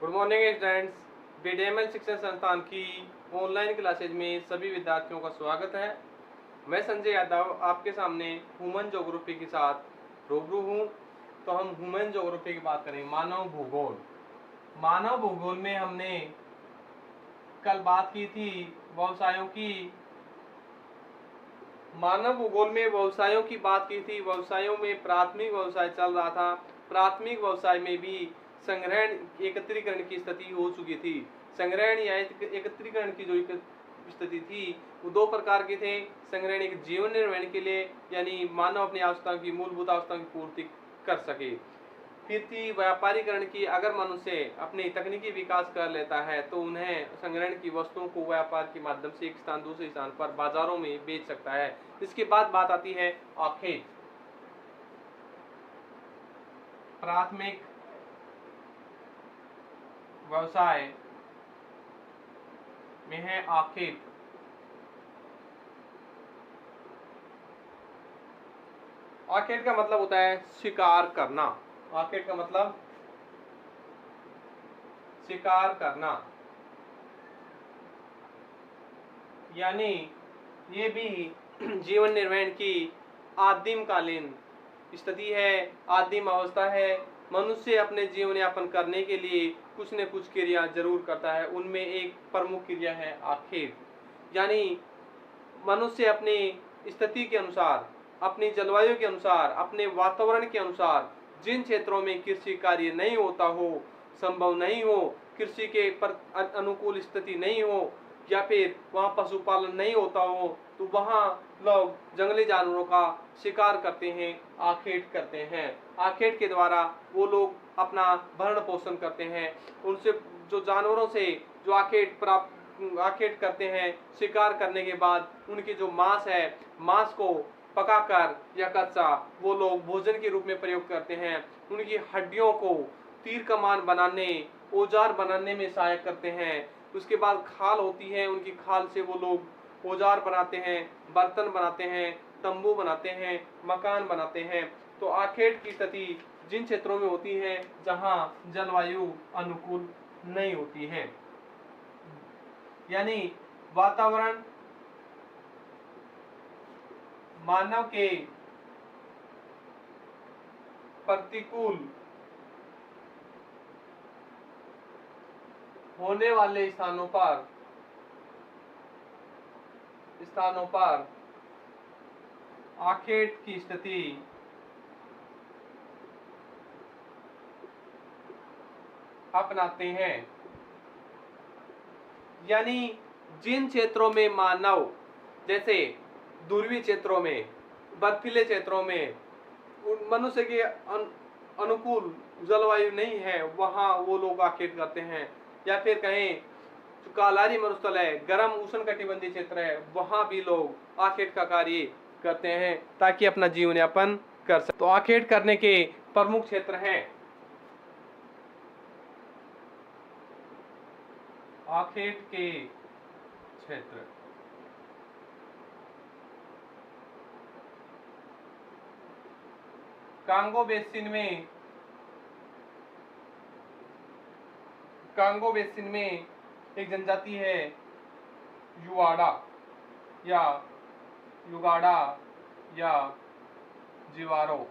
Good morning students. बीडीएमएल शिक्षण संस्थान की ऑनलाइन क्लासेज में सभी विद्यार्थियों का स्वागत है। मैं संजय यादव आपके सामने ह्यूमन ज्योग्राफी के साथ रूबरू हूँ। तो हम ह्यूमन ज्योग्राफी की बात करें, मानव भूगोल। मानव भूगोल में हमने कल बात की थी व्यवसायों की। मानव भूगोल में व्यवसायों की बात की थी। व्यवसायों में प्राथमिक व्यवसाय चल रहा था। प्राथमिक व्यवसाय में भी संग्रहण एकत्रीकरण की स्थिति हो चुकी थी। संग्रहण या एकत्रीकरण की जो स्थिति थी वो दो प्रकार के थे। संग्रहण एक जीवन निर्वहन के लिए, यानी मानव अपनी आवश्यकताओं की मूलभूत आवश्यकताओं की पूर्ति कर सके। फिर थी व्यापारीकरण की। अगर मनुष्य अपनी तकनीकी विकास कर लेता है तो उन्हें संग्रहण की वस्तुओं को व्यापार के माध्यम से एक स्थान दूसरे स्थान पर बाजारों में बेच सकता है। इसके बाद बात आती है आखेट। प्राथमिक व्यवसाय में है आखेट। आखेट का मतलब होता है शिकार करना। आखेट का मतलब शिकार करना, यानी ये भी जीवन निर्वहन की आदिमकालीन स्थिति है, आदिम अवस्था है। मनुष्य अपने जीवन यापन करने के लिए कुछ न कुछ क्रिया जरूर करता है। उनमें एक प्रमुख क्रिया है आखेट, यानी मनुष्य अपनी स्थिति के अनुसार, अपनी जलवायु के अनुसार, अपने वातावरण के अनुसार जिन क्षेत्रों में कृषि कार्य नहीं होता हो, संभव नहीं हो, कृषि के पर अनुकूल स्थिति नहीं हो, या फिर वहाँ पशुपालन नहीं होता हो, तो वहाँ लोग जंगली जानवरों का शिकार करते हैं, आखेट करते हैं। आखेट के द्वारा वो लोग अपना भरण पोषण करते हैं। उनसे जो जानवरों से जो आखेट करते हैं, शिकार करने के बाद उनकी जो मांस है, मांस को पकाकर या कच्चा वो लोग भोजन के रूप में प्रयोग करते हैं। उनकी हड्डियों को तीर कमान बनाने, औजार बनाने में सहायक करते हैं। उसके बाद खाल होती है, उनकी खाल से वो लोग औजार बनाते हैं, बर्तन बनाते हैं, तंबू बनाते हैं, मकान बनाते हैं। तो आखेट की स्थिति जिन क्षेत्रों में होती है जहां जलवायु अनुकूल नहीं होती है, यानी वातावरण मानव के प्रतिकूल होने वाले स्थानों पर आखेट की स्थिति अपनाते हैं। यानी जिन क्षेत्रों में मानव, जैसे ध्रुवीय क्षेत्रों में, बर्फीले क्षेत्रों में मनुष्य के अनुकूल जलवायु नहीं है, वहां वो लोग आखेट करते हैं। या फिर कहें जो कालारी मरुस्थल है, गर्म उष्णकटिबंधीय क्षेत्र है, वहां भी लोग आखेट का कार्य करते हैं ताकि अपना जीवन यापन कर सके। तो आखेट करने के प्रमुख क्षेत्र हैं आखेट के क्षेत्र। कांगो बेसिन में एक जनजाति है युगाड़ा या जिवारो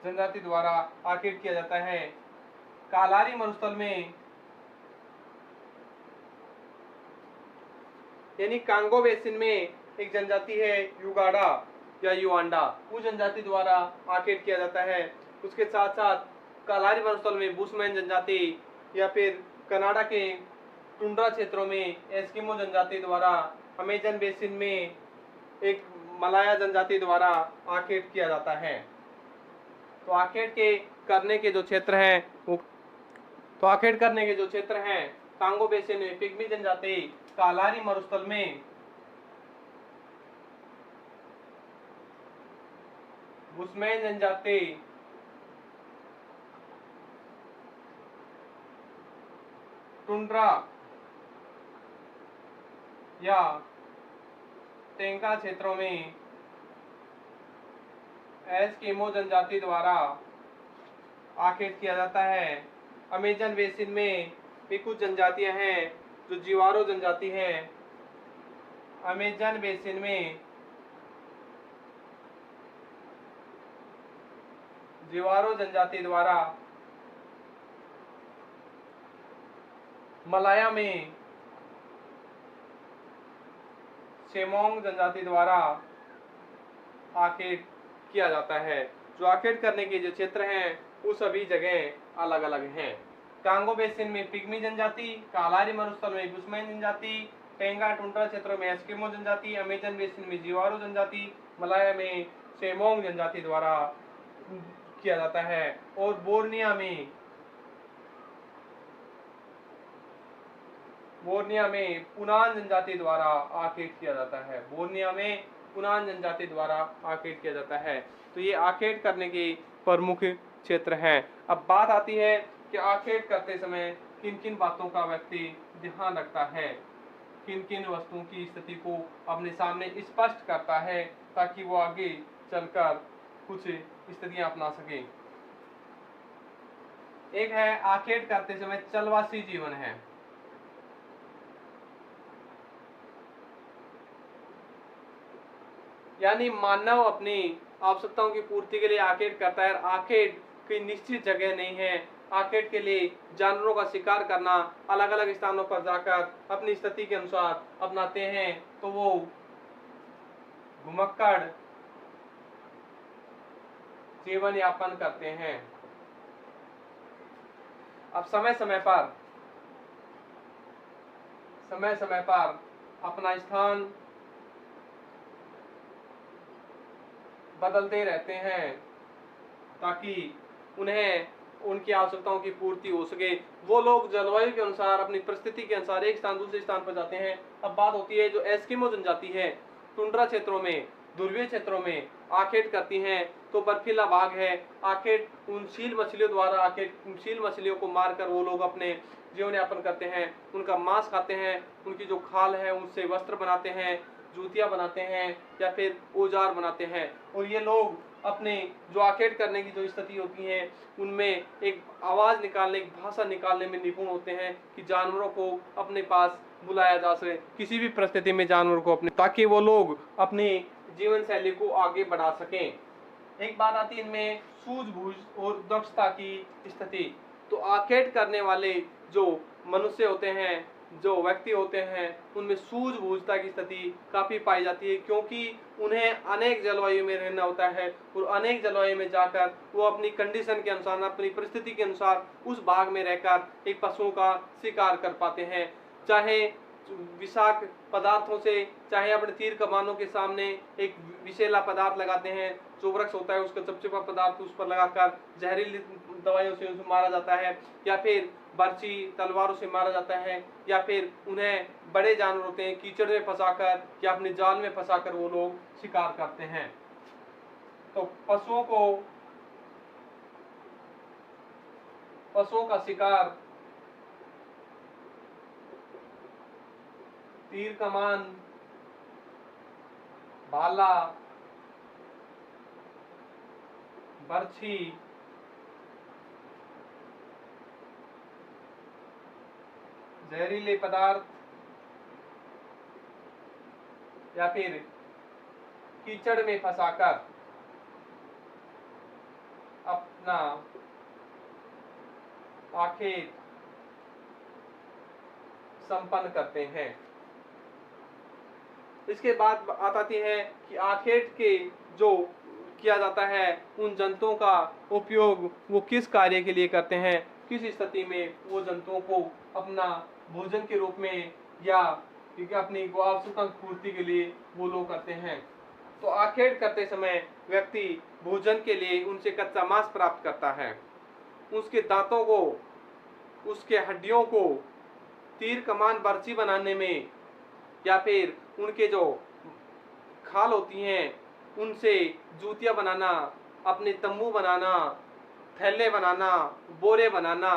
जनजाति द्वारा आखेट किया जाता है। कालारी मरुस्थल में, यानी कांगो बेसिन में एक जनजाति है युगाड़ा या युआंडा, उस जनजाति द्वारा आखेट किया जाता है। उसके साथ साथ कालारी मरुस्थल में बुशमैन जनजाति या फिर कनाडा के टुंड्रा क्षेत्रों में एस्किमो जनजाति द्वारा, अमेजन बेसिन में एक मलाया जनजाति द्वारा आखेट किया जाता है। तो आखेट के करने के जो क्षेत्र हैं कांगो बेसिन में पिग्मी जनजाति, कालारी मरुस्थल में बुशमैन जनजाति, टुंड्रा या टेंका क्षेत्रों में एस्किमो जनजाति द्वारा आखेट किया जाता है। अमेजन बेसिन में भी कुछ जनजातियां हैं जो जीवारो जनजाति हैं। अमेजन बेसिन में जीवारो जनजाति द्वारा मलाया में सेमोंग जनजाति द्वारा आखेट किया जाता है। जो आखेट करने के जो क्षेत्र हैं वो सभी जगह अलग अलग हैं। कांगो बेसिन में पिग्मी जनजाति, कालारी मरुस्थल में बुशमैन जनजाति, टेंगा टुंड्रा क्षेत्रों में एस्किमो जनजाति, अमेजन बेसिन में जीवारो जनजाति, मलाया में सेमोंग जनजाति द्वारा किया जाता है। और बोर्निया में पुनान जनजाति द्वारा आखेट किया जाता है। बोर्निया में पुनान जनजाति द्वारा आखेट किया जाता है। तो ये आखेट करने के प्रमुख क्षेत्र हैं। अब बात आती है कि आखेट करते समय किन किन बातों का व्यक्ति ध्यान रखता है, किन किन वस्तुओं की स्थिति को अपने सामने स्पष्ट करता है ताकि वो आगे चलकर कुछ स्थितियां अपना सके। एक है आखेट करते समय चलवासी जीवन है। यानी मानव अपनी आवश्यकताओं की पूर्ति के लिए आखेट करता है। आखेट कोई निश्चित जगह नहीं है। आखेट के लिए जानवरों का शिकार करना, अलग अलग स्थानों पर जाकर अपनी स्थिति के अनुसार अपनाते हैं तो वो घुमक्कड़ जीवन यापन करते हैं। अब समय समय पर अपना स्थान बदलते रहते हैं ताकि उन्हें उनकी आवश्यकताओं की पूर्ति हो सके। वो लोग जलवायु के अनुसार, अपनी परिस्थिति के अनुसार एक स्थान दूसरे स्थान पर जाते हैं। अब बात होती है जो एस्किमो जनजाति है, टुंड्रा क्षेत्रों में, ध्रुवीय क्षेत्रों में आखेट करती हैं। तो बर्फीला भाग है, आखेट उन शील मछलियों द्वारा शील मछलियों को मारकर वो लोग अपने जीवन यापन करते हैं, उनका मांस खाते हैं, उनकी जो खाल है उनसे वस्त्र बनाते हैं, जूतियां बनाते हैं या फिर औजार बनाते हैं। और ये लोग अपने जो आखेट करने की जो स्थिति होती है उनमें एक आवाज निकालने, एक भाषा निकालने में निपुण होते हैं कि जानवरों को अपने पास बुलाया जा सके, किसी भी परिस्थिति में जानवर को अपने, ताकि वो लोग अपनी जीवन शैली को आगे बढ़ा सकें। एक बात आती है इनमें सूझबूझ और दक्षता की स्थिति। तो आखेट करने वाले जो मनुष्य होते हैं, जो व्यक्ति होते हैं, उनमें सूझबूझता की स्थिति काफी पाई जाती है क्योंकि उन्हें अनेक जलवायु में रहना होता है और अनेक जलवायु में जाकर वो अपनी कंडीशन के अनुसार, अपनी परिस्थिति के अनुसार उस भाग में रहकर एक पशुओं का शिकार कर पाते हैं। चाहे विषाक्त पदार्थों से, चाहे अपने तीर कमानों के सामने एक विषैला पदार्थ लगाते हैं, जो वृक्ष होता है उसका चिपचिपा पदार्थ उस पर लगाकर जहरीली दवाइयों से उसे मारा जाता है, या फिर बर्छी तलवारों से मारा जाता है, या फिर उन्हें बड़े जानवर होते हैं कीचड़ में फंसाकर या अपने जाल में फंसाकर वो लोग शिकार करते हैं। तो पशुओं का शिकार तीर कमान, भाला, बर्छी, जहरीले पदार्थ या फिर कीचड़ में फंसाकर अपना आखेट संपन्न करते हैं। इसके बाद बात आती है कि आखेट के जो किया जाता है उन जंतुओं का उपयोग वो किस कार्य के लिए करते हैं, किस स्थिति में वो जंतुओं को अपना भोजन के रूप में या अपनी आवश्यकता पूर्ति के लिए वो लोग करते हैं। तो आखेट करते समय व्यक्ति भोजन के लिए उनसे कच्चा मांस प्राप्त करता है, उसके दांतों को, उसके हड्डियों को तीर कमान बर्छी बनाने में या फिर उनके जो खाल होती हैं उनसे जूतियां बनाना, अपने तंबू बनाना, थैले बनाना, बोरे बनाना,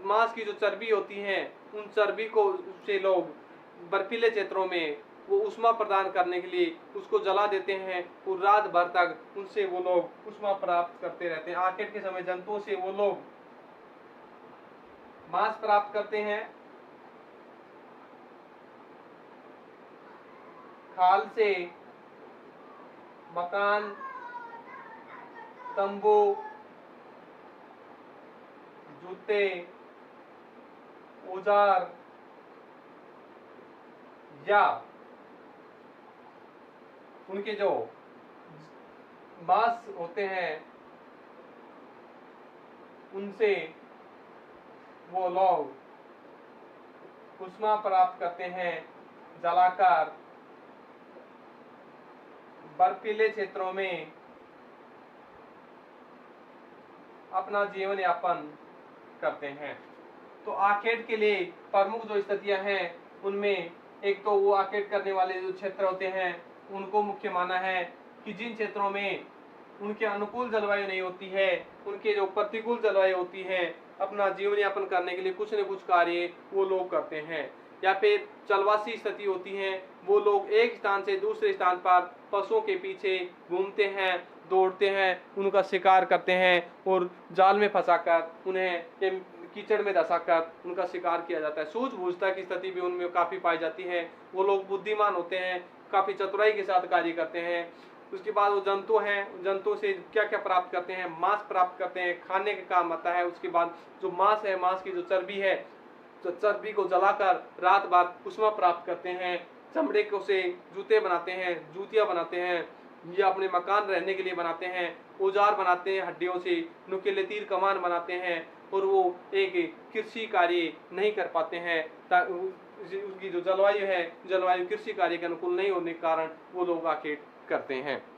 मांस की जो चर्बी होती है उन चर्बी को से लोग बर्फीले क्षेत्रों में वो ऊष्मा प्रदान करने के लिए उसको जला देते हैं और रात भर तक उनसे वो लोग ऊष्मा प्राप्त करते रहते हैं। आखेट के समय जंतुओं से वो लोग मांस प्राप्त करते हैं, खाल से मकान, तंबू, जूते, औजार या उनके जो मांस होते हैं उनसे वो लोग ऊष्मा प्राप्त करते हैं, जलाकर बर्फीले क्षेत्रों में अपना जीवन यापन करते हैं। तो आखेट के लिए प्रमुख जो स्थितियां हैं उनमें एक तो वो आखेट करने वाले जो क्षेत्र होते हैं उनको मुख्य माना है कि जिन क्षेत्रों में उनके अनुकूल जलवायु नहीं होती है, उनके जो प्रतिकूल जलवायु होती है, अपना जीवन यापन करने के लिए कुछ न कुछ कार्य वो लोग करते हैं। या फिर जलवासी स्थिति होती है, वो लोग एक स्थान से दूसरे स्थान पर पशुओं के पीछे घूमते हैं, दौड़ते हैं, उनका शिकार करते हैं और जाल में फंसाकर उन्हें कीचड़ में धंसाकर उनका शिकार किया जाता है। सूझबूझता की स्थिति भी उनमें काफी पाई जाती है। वो लोग बुद्धिमान होते हैं, काफी चतुराई के साथ कार्य करते हैं। उसके बाद वो जंतु हैं, जंतु से क्या क्या प्राप्त करते हैं, मांस प्राप्त करते हैं, खाने का काम आता है। उसके बाद जो मांस है, मांस की जो चर्बी है, तो चर्बी को जलाकर रात भर ऊष्मा प्राप्त करते हैं। चमड़े को से जूते बनाते हैं, जूतियां बनाते हैं, या अपने मकान रहने के लिए बनाते हैं, औजार बनाते हैं, हड्डियों से नुकीले तीर कमान बनाते हैं। और वो एक कृषि कार्य नहीं कर पाते हैं, उनकी जो जलवायु है, जलवायु कृषि कार्य के अनुकूल नहीं होने के कारण वो लोग आखेट करते हैं।